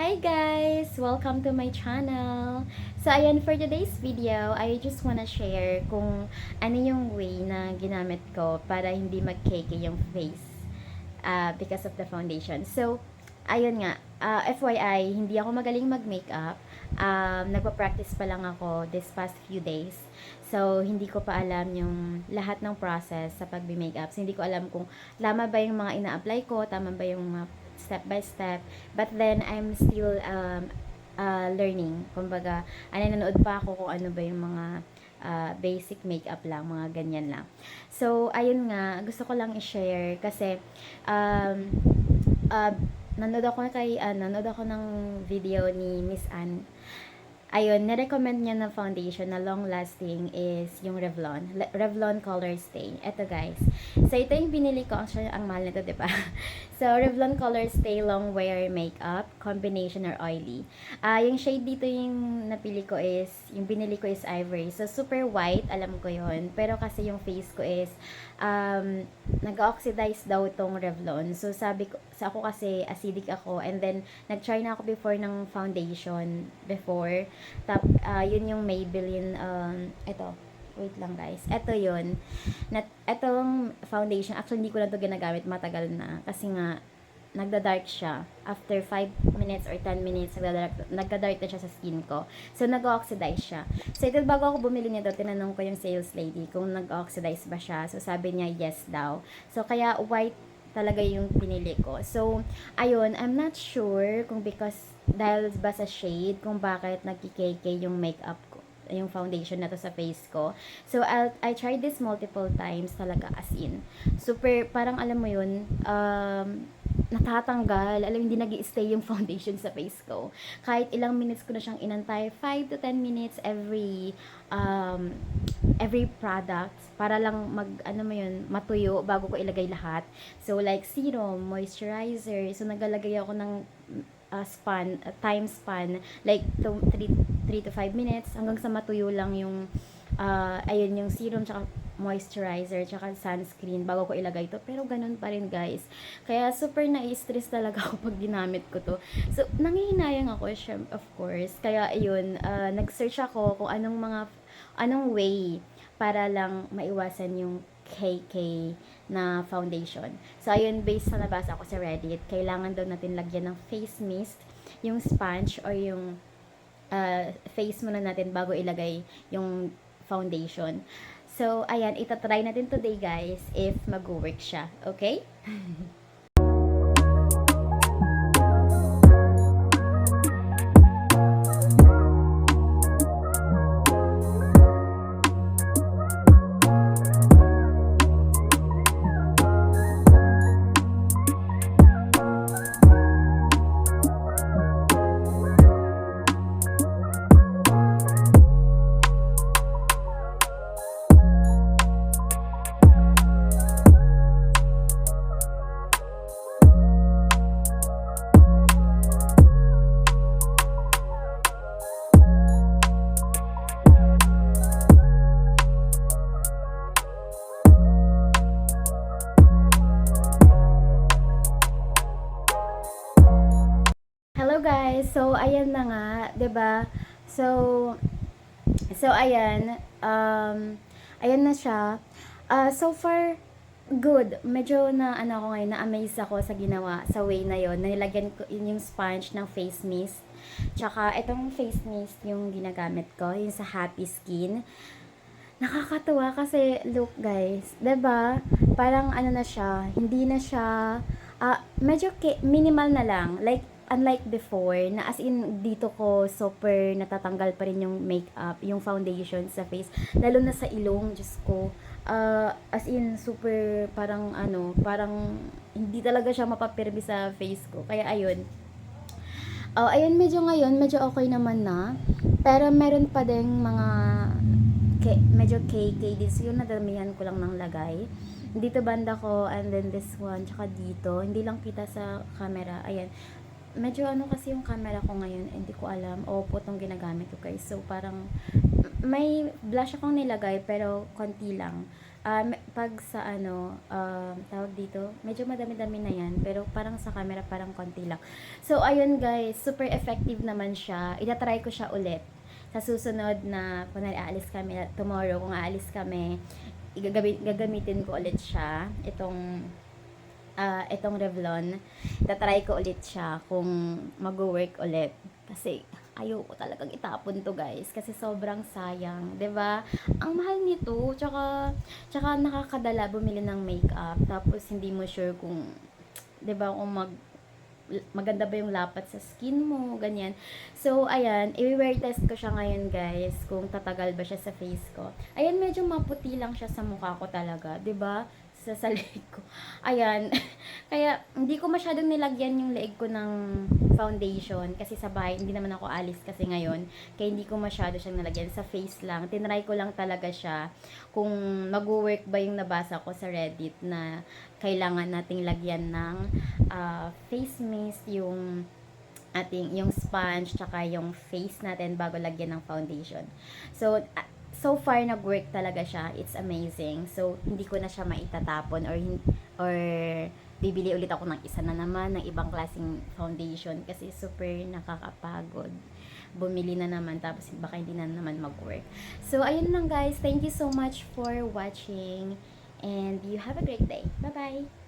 Hi guys! Welcome to my channel! So ayan, for today's video, I just wanna share kung ano yung way na ginamit ko para hindi mag-cake yung face because of the foundation. So, ayun nga, FYI, hindi ako magaling mag-makeup. Nagpa-practice pa lang ako this past few days. So, hindi ko pa alam yung lahat ng process sa pag-makeup. So, hindi ko alam kung tama ba yung mga ina-apply ko, tama ba yung mga step by step. But then, I'm still learning. Kumbaga, nanonood pa ako kung ano ba yung mga basic makeup lang, mga ganyan lang. So, ayun nga, gusto ko lang i-share kasi um, nanood ako ng video ni Miss Anne. Ayun, nirecommend niya na foundation na long-lasting is yung Revlon. Revlon Color Stay. Eto guys. So, ito yung binili ko. Actually, ang mahal nito, diba? So, Revlon Color Stay Long Wear Makeup Combination or Oily. Yung shade dito yung napili ko is, yung binili ko is Ivory. So, super white, alam ko yon. Pero kasi yung face ko is, nag-oxidize daw tong Revlon. So, sa ako kasi acidic ako. And then, nag-try na ako before ng foundation before. Yun yung Maybelline, ito, wait lang guys. Ito yun. Etong foundation, actually hindi ko na to ginagamit, matagal na. Kasi nga, nagda-dark siya. After 5 minutes or 10 minutes, nagda-dark na siya sa skin ko. So, nag-oxidize siya. So, ito bago ako bumili nito, tinanong ko yung sales lady kung nag-oxidize ba siya. So, sabi niya, yes daw. So, kaya white talaga yung pinili ko. So, ayun, I'm not sure kung because dahil ba sa shade, kung bakit nagki-KK yung makeup ko, yung foundation na to sa face ko. So, I tried this multiple times talaga as in. Super, parang alam mo yun, natatanggal. Alam, hindi nag-i-stay yung foundation sa face ko. Kahit ilang minutes ko na siyang inantay, 5 to 10 minutes every product para lang matuyo bago ko ilagay lahat. So, like serum, moisturizer. So, naglalagay ako ng time span, like 3 to 5 minutes hanggang sa matuyo lang yung ayun yung serum tsaka moisturizer tsaka sunscreen bago ko ilagay to, pero ganun pa rin guys, kaya super na-stress talaga ako pag ginamit ko to. So nangihinayang ako of course, kaya ayun, nag-search ako kung anong way para lang maiwasan yung KK na foundation. So, ayun, based sa nabasa ko sa Reddit, kailangan daw natin lagyan ng face mist, yung sponge or yung face muna natin bago ilagay yung foundation. So, ayan, itatry natin today guys if mag-work siya. Okay? Hello guys. So ayan na nga, 'di ba? So ayan, ayan na siya. So far good. Medyo na ako ngayon, na-amaze ako sa ginawa sa way na yon. Nilagyan ko yung sponge ng face mist. Tsaka itong face mist yung ginagamit ko, yung sa Happy Skin. Nakakatuwa kasi look guys, 'di ba? Parang na siya, hindi na siya medyo minimal na lang. Like unlike before na as in dito ko super natatanggal pa rin yung makeup, yung foundation sa face, lalo na sa ilong, Diyos ko. As in super parang hindi talaga siya mapapirmi sa face ko. Kaya ayun. Oh, ayun, medyo okay naman na. Pero meron pa ding mga medyo KK din. So, yun, nadamihan ko lang ng lagay. Dito banda ko, and then this one, tsaka dito. Hindi lang kita sa camera. Ayan. Medyo kasi yung camera ko ngayon, hindi ko alam. Oppo tong ginagamit ko guys. So, parang may blush akong nilagay, pero konti lang. Pag sa ano, tawag dito, medyo madami-dami na yan, pero parang sa camera parang konti lang. So, ayun guys, super effective naman siya. Itatry ko siya ulit. Sa susunod na, kung aalis kami, tomorrow, kung aalis kami, gagamitin ko ulit siya. Itong Revlon. Tatry ko ulit siya kung mag-work ulit. Kasi, ayoko talagang itapon to guys kasi sobrang sayang, 'di ba? Ang mahal nito, tsaka nakakadala bumili ng makeup tapos hindi mo sure kung 'di ba kung maganda ba yung lapat sa skin mo, ganyan. So, ayan, i-wear test ko siya ngayon, guys, kung tatagal ba siya sa face ko. Ayan, medyo maputi lang siya sa mukha ko talaga, 'di ba? Sa leeg ko. Ayan. Kaya, hindi ko masyadong nilagyan yung leeg ko ng foundation kasi sa bahay, hindi naman ako alis kasi ngayon. Kaya hindi ko masyado siyang nalagyan. Sa face lang. Tinry ko lang talaga siya kung mag-work ba yung nabasa ko sa Reddit na kailangan nating lagyan ng face mist, yung sponge, tsaka yung face natin bago lagyan ng foundation. So far nag-work talaga siya. It's amazing. So hindi ko na siya maitatapon or bibili ulit ako ng isa na naman ng ibang klaseng foundation kasi super nakakapagod. Bumili na naman tapos baka hindi na naman mag-work. So ayun lang guys. Thank you so much for watching and you have a great day. Bye-bye.